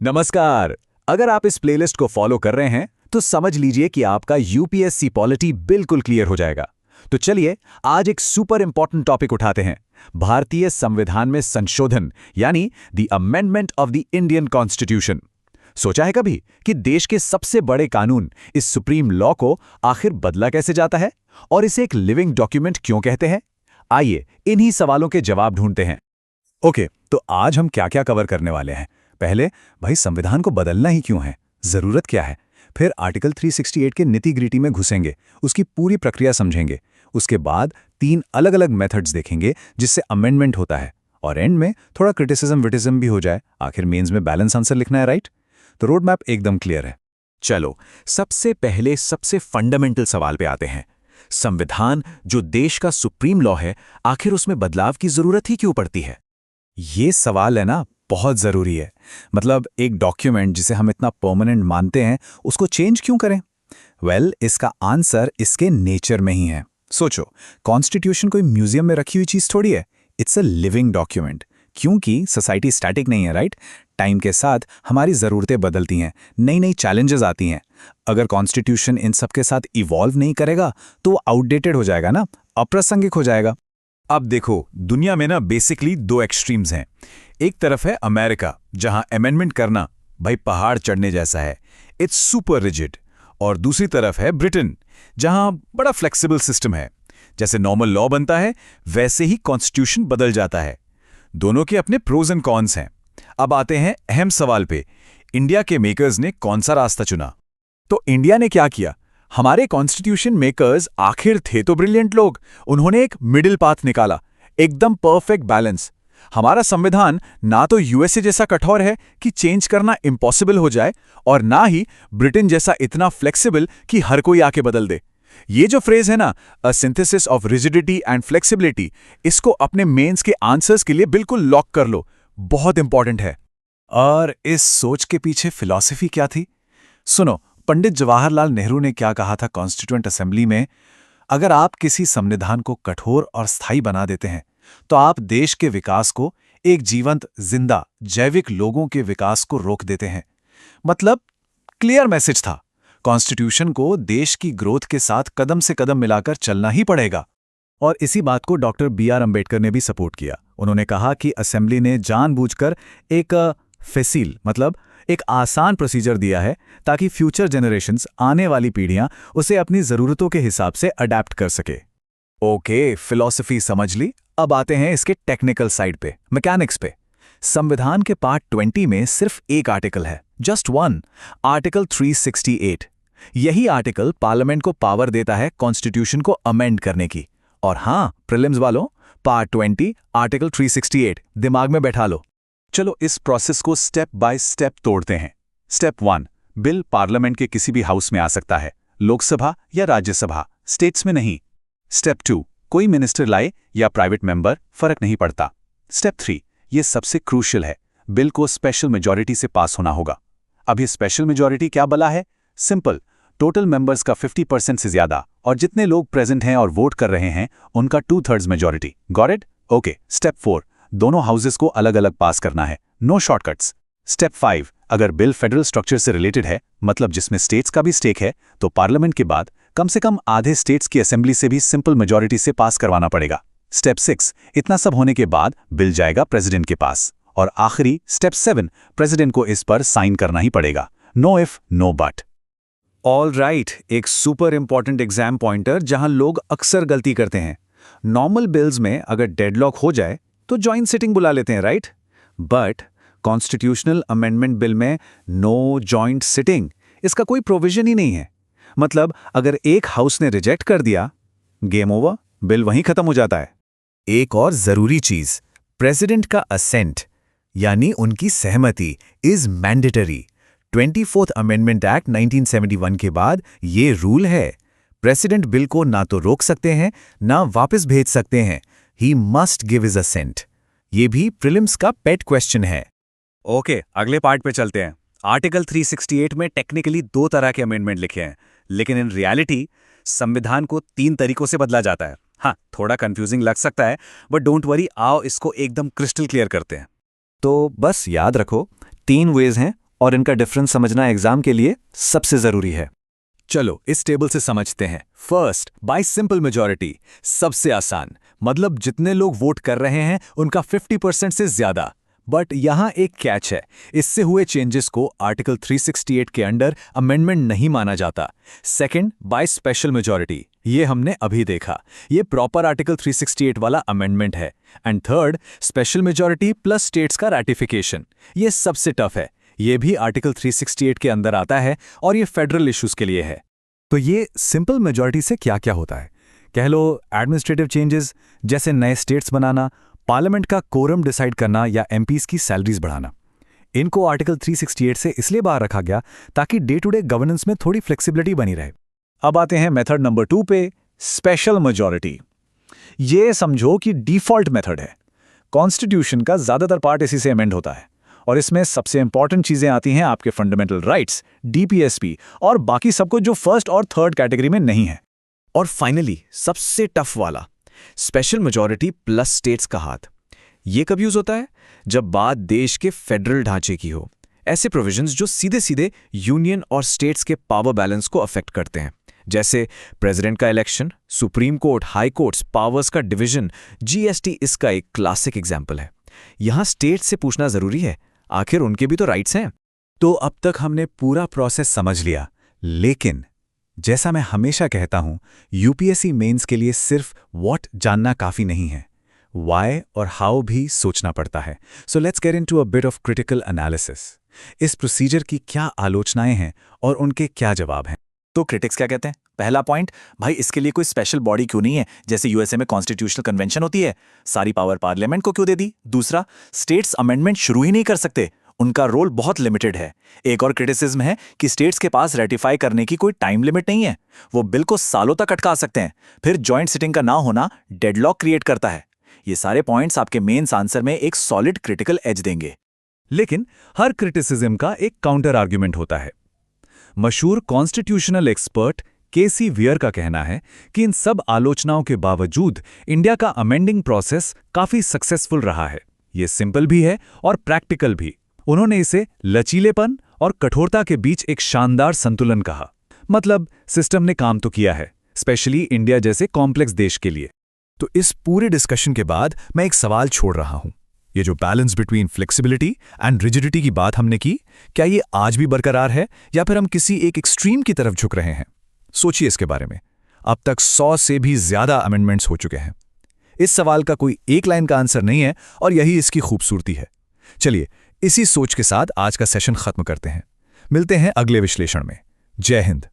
नमस्कार। अगर आप इस प्लेलिस्ट को फॉलो कर रहे हैं तो समझ लीजिए कि आपका यूपीएससी पॉलिटी बिल्कुल क्लियर हो जाएगा। तो चलिए आज एक सुपर इंपॉर्टेंट टॉपिक उठाते हैं, भारतीय संविधान में संशोधन यानी the amendment of the Indian constitution. सोचा है कभी कि देश के सबसे बड़े कानून, इस सुप्रीम लॉ को आखिर बदला कैसे जाता है और इसे एक लिविंग डॉक्यूमेंट क्यों कहते हैं? आइए इन्हीं सवालों के जवाब ढूंढते हैं। ओके, तो आज हम क्या क्या कवर करने वाले हैं? पहले भाई संविधान को बदलना ही क्यों है, जरूरत क्या है। फिर आर्टिकल 368 के निटी ग्रिटी में घुसेंगे, उसकी पूरी प्रक्रिया समझेंगे। उसके बाद 3 अलग अलग मेथड्स देखेंगे जिससे अमेंडमेंट होता है। और एंड में थोड़ा क्रिटिसिज्म विटिज्म भी हो जाए, आखिर मेंस में बैलेंस आंसर लिखना है, राइट? तो रोड मैप एकदम क्लियर है। चलो सबसे पहले सबसे फंडामेंटल सवाल पे आते हैं। संविधान जो देश का सुप्रीम लॉ है, आखिर उसमें बदलाव की जरूरत ही क्यों पड़ती है? ये सवाल है ना, बहुत जरूरी है। मतलब एक डॉक्यूमेंट जिसे हम इतना परमानेंट मानते हैं, उसको चेंज क्यों करें? इसका आंसर इसके नेचर में ही है। सोचो, कॉन्स्टिट्यूशन कोई म्यूजियम में रखी हुई चीज थोड़ी है, इट्स अ लिविंग डॉक्यूमेंट। क्योंकि सोसाइटी स्टैटिक नहीं है, राइट? टाइम के साथ हमारी जरूरतें बदलती हैं, नई नई चैलेंजेस आती हैं। अगर कॉन्स्टिट्यूशन इन सबके साथ इवॉल्व नहीं करेगा तो वो आउटडेटेड हो जाएगा ना, अप्रासंगिक हो जाएगा। अब देखो, दुनिया में ना बेसिकली 2 एक्सट्रीम्स हैं। एक तरफ है अमेरिका, जहां अमेंडमेंट करना भाई पहाड़ चढ़ने जैसा है, इट्स सुपर रिजिड। और दूसरी तरफ है ब्रिटेन, जहां बड़ा फ्लेक्सिबल सिस्टम है। जैसे नॉर्मल लॉ बनता है वैसे ही कॉन्स्टिट्यूशन बदल जाता है। दोनों के अपने प्रोज एंड कॉन्स हैं। अब आते हैं अहम सवाल पे, इंडिया के मेकर्स ने कौन सा रास्ता चुना? तो इंडिया ने क्या किया? हमारे कॉन्स्टिट्यूशन मेकर्स आखिर थे तो ब्रिलियंट लोग। उन्होंने एक मिडिल पाथ निकाला, एकदम परफेक्ट बैलेंस। हमारा संविधान ना तो यूएसए जैसा कठोर है कि चेंज करना इम्पॉसिबल हो जाए, और ना ही ब्रिटेन जैसा इतना फ्लेक्सिबल कि हर कोई आके बदल दे। ये जो फ्रेज है ना, अ synthesis of rigidity and flexibility, इसको अपने मेंस के आंसर्स के लिए बिल्कुल लॉक कर लो, बहुत इंपॉर्टेंट है। और इस सोच के पीछे फिलॉसफी क्या थी? सुनो, पंडित जवाहरलाल नेहरू ने क्या कहा था कॉन्स्टिट्यूएंट असेंबली में? अगर आप किसी संविधान को कठोर और स्थायी बना देते हैं तो आप देश के विकास को, एक जीवंत जिंदा जैविक लोगों के विकास को रोक देते हैं। मतलब क्लियर मैसेज था, कॉन्स्टिट्यूशन को देश की ग्रोथ के साथ कदम से कदम मिलाकर चलना ही पड़ेगा। और इसी बात को डॉक्टर बी.आर. अंबेडकर ने भी सपोर्ट किया। उन्होंने कहा कि असेंबली ने जानबूझकर एक फैसिल, मतलब एक आसान प्रोसीजर दिया है ताकि फ्यूचर जनरेशंस, आने वाली पीढ़ियां उसे अपनी जरूरतों के हिसाब से अडेप्ट कर सके। ओके, फिलॉसफी समझ ली। अब आते हैं इसके टेक्निकल साइड पे, मैकेनिक्स पे। संविधान के पार्ट 20 में सिर्फ एक आर्टिकल है, जस्ट वन, आर्टिकल 368। यही आर्टिकल पार्लियामेंट को पावर देता है कॉन्स्टिट्यूशन को अमेंड करने की। और हाँ प्रीलिम्स वालों, पार्ट 20 आर्टिकल 368 दिमाग में बैठा लो। चलो इस प्रोसेस को स्टेप बाय स्टेप तोड़ते हैं। स्टेप 1, बिल पार्लियामेंट के किसी भी हाउस में आ सकता है, लोकसभा या राज्यसभा, स्टेट्स में नहीं। स्टेप 2, कोई मिनिस्टर लाए या प्राइवेट मेंबर, फर्क नहीं पड़ता। स्टेप 3, ये सबसे क्रूशियल है, बिल को स्पेशल मेजॉरिटी से पास होना होगा। अब ये स्पेशल मेजॉरिटी क्या बला है? सिंपल, टोटल मेंबर्स का 50% से ज्यादा, और जितने लोग प्रेजेंट हैं और वोट कर रहे हैं उनका 2/3 majority. Got it? Okay. Step 4, दोनों हाउसेस को अलग अलग पास करना है, नो शॉर्टकट्स। स्टेप 5, अगर बिल फेडरल स्ट्रक्चर से रिलेटेड है, मतलब जिसमें स्टेट्स का भी स्टेक है, तो पार्लियामेंट के बाद कम से कम आधे स्टेट्स की असेंबली से भी सिंपल मेजॉरिटी से पास करवाना पड़ेगा। स्टेप 6, इतना सब होने के बाद बिल जाएगा प्रेसिडेंट के पास। और आखिरी स्टेप 7, प्रेसिडेंट को इस पर साइन करना ही पड़ेगा, no if no but. All right, एक सुपर इंपॉर्टेंट एग्जाम पॉइंटर जहां लोग अक्सर गलती करते हैं। नॉर्मल बिल्स में अगर डेडलॉक हो जाए तो जॉइंट सिटिंग बुला लेते हैं, right? But constitutional amendment bill में नो जॉइंट सिटिंग, इसका कोई प्रोविजन ही नहीं है। मतलब अगर एक हाउस ने रिजेक्ट कर दिया, गेम ओवर, बिल वहीं खत्म हो जाता है। एक और जरूरी चीज, प्रेसिडेंट का असेंट यानी उनकी सहमति is mandatory. 24th amendment act 1971 के बाद ये रूल है। प्रेसिडेंट बिल को ना तो रोक सकते हैं ना वापस भेज सकते हैं, he must give his assent. ये भी प्रीलिम्स का पेट क्वेश्चन है। ओके, अगले पार्ट पे चलते हैं। आर्टिकल 368 में टेक्निकली 2 तरह के अमेंडमेंट लिखे हैं, लेकिन इन रियलिटी संविधान को 3 तरीकों से बदला जाता है। हाँ, थोड़ा कंफ्यूजिंग लग सकता है, बट डोंट वरी, आओ इसको एकदम क्रिस्टल क्लियर करते हैं। तो बस याद रखो, 3 वेज हैं, और इनका डिफरेंस समझना एग्जाम के लिए सबसे जरूरी है। चलो इस टेबल से समझते हैं। फर्स्ट, बाय सिंपल मेजॉरिटी, सबसे आसान, मतलब जितने लोग वोट कर रहे हैं उनका 50% से ज्यादा। बट यहां एक कैच है, इससे हुए चेंजेस को आर्टिकल 368 के अंडर अमेंडमेंट नहीं माना जाता। सेकंड, बाय स्पेशल मेजॉरिटी, ये हमने अभी देखा, ये प्रॉपर आर्टिकल 368 वाला अमेंडमेंट है। And third, special majority plus states का रैटिफिकेशन, ये सबसे टफ है, ये भी आर्टिकल 368 के अंदर आता है और ये फेडरल इश्यूज के लिए है। तो ये सिंपल मेजॉरिटी से क्या क्या होता है? कह लो एडमिनिस्ट्रेटिव चेंजेस, जैसे नए स्टेट्स बनाना, पार्लियामेंट का कोरम डिसाइड करना या एमपीज की सैलरीज बढ़ाना। इनको आर्टिकल 368 से इसलिए बाहर रखा गया ताकि डे टू डे गवर्नेंस में थोड़ी फ्लेक्सिबिलिटी बनी रहे। अब आते हैं मेथड नंबर 2 पे, स्पेशल मेजॉरिटी। ये समझो कि डिफॉल्ट मेथड है, कॉन्स्टिट्यूशन का ज्यादातर पार्ट इसी से अमेंड होता है और इसमें सबसे इंपॉर्टेंट चीजें आती हैं आपके फंडामेंटल राइट्स, डीपीएसपी और बाकी सबको जो फर्स्ट और थर्ड कैटेगरी में नहीं है। और फाइनली सबसे टफ वाला, स्पेशल मेजॉरिटी प्लस स्टेट्स का हाथ। ये कब यूज होता है? जब बात देश के फेडरल ढांचे की हो, ऐसे प्रोविजंस जो सीधे सीधे यूनियन और स्टेट्स के पावर बैलेंस को अफेक्ट करते हैं, जैसे प्रेसिडेंट का election, supreme court, high courts, powers का डिवीजन, जीएसटी इसका एक क्लासिक एग्जाम्पल है। यहां स्टेट से पूछना जरूरी है, आखिर उनके भी तो राइट्स हैं। तो अब तक हमने पूरा प्रोसेस समझ लिया, लेकिन जैसा मैं हमेशा कहता हूं, यूपीएससी मेंस के लिए सिर्फ व्हाट जानना काफी नहीं है, व्हाई और हाउ भी सोचना पड़ता है। So let's get into a bit of critical analysis. इस प्रोसीजर की क्या आलोचनाएं हैं और उनके क्या जवाब हैं? तो क्रिटिक्स क्या कहते हैं? पहला पॉइंट, भाई इसके लिए कोई स्पेशल बॉडी क्यों नहीं है, जैसे यूएसए में कॉन्स्टिट्यूशनल कन्वेंशन होती है, सारी पावर पार्लियामेंट को क्यों दे दी? दूसरा, स्टेट्स अमेंडमेंट शुरू ही नहीं कर सकते, उनका रोल बहुत लिमिटेड है। एक और क्रिटिसिज्म है कि स्टेट्स के पास रेटिफाई करने की कोई टाइम लिमिट नहीं है, वो बिल को सालों तक अटका सकते हैं। फिर जॉइंट सिटिंग का ना होना डेडलॉक क्रिएट करता है। ये सारे पॉइंट्स आपके मेंस आंसर में एक सॉलिड क्रिटिकल एज देंगे। लेकिन हर क्रिटिसिज्म का एक काउंटर आर्ग्यूमेंट होता है। मशहूर कॉन्स्टिट्यूशनल एक्सपर्ट केसी वियर का कहना है कि इन सब आलोचनाओं के बावजूद इंडिया का अमेंडिंग प्रोसेस काफी सक्सेसफुल रहा है। ये सिंपल भी है और प्रैक्टिकल भी। उन्होंने इसे लचीलेपन और कठोरता के बीच एक शानदार संतुलन कहा। मतलब सिस्टम ने काम तो किया है, स्पेशली इंडिया जैसे कॉम्प्लेक्स देश के लिए। तो इस पूरे डिस्कशन के बाद मैं एक सवाल छोड़ रहा हूं, ये जो balance between flexibility and rigidity की बात हमने की, क्या ये आज भी बरकरार है या फिर हम किसी एक एक्सट्रीम की तरफ झुक रहे हैं? सोचिए इसके बारे में। अब तक 100 से भी ज्यादा अमेंडमेंट्स हो चुके हैं। इस सवाल का कोई एक लाइन का आंसर नहीं है और यही इसकी खूबसूरती है। चलिए इसी सोच के साथ आज का सेशन खत्म करते हैं। मिलते हैं अगले विश्लेषण में। जय हिंद।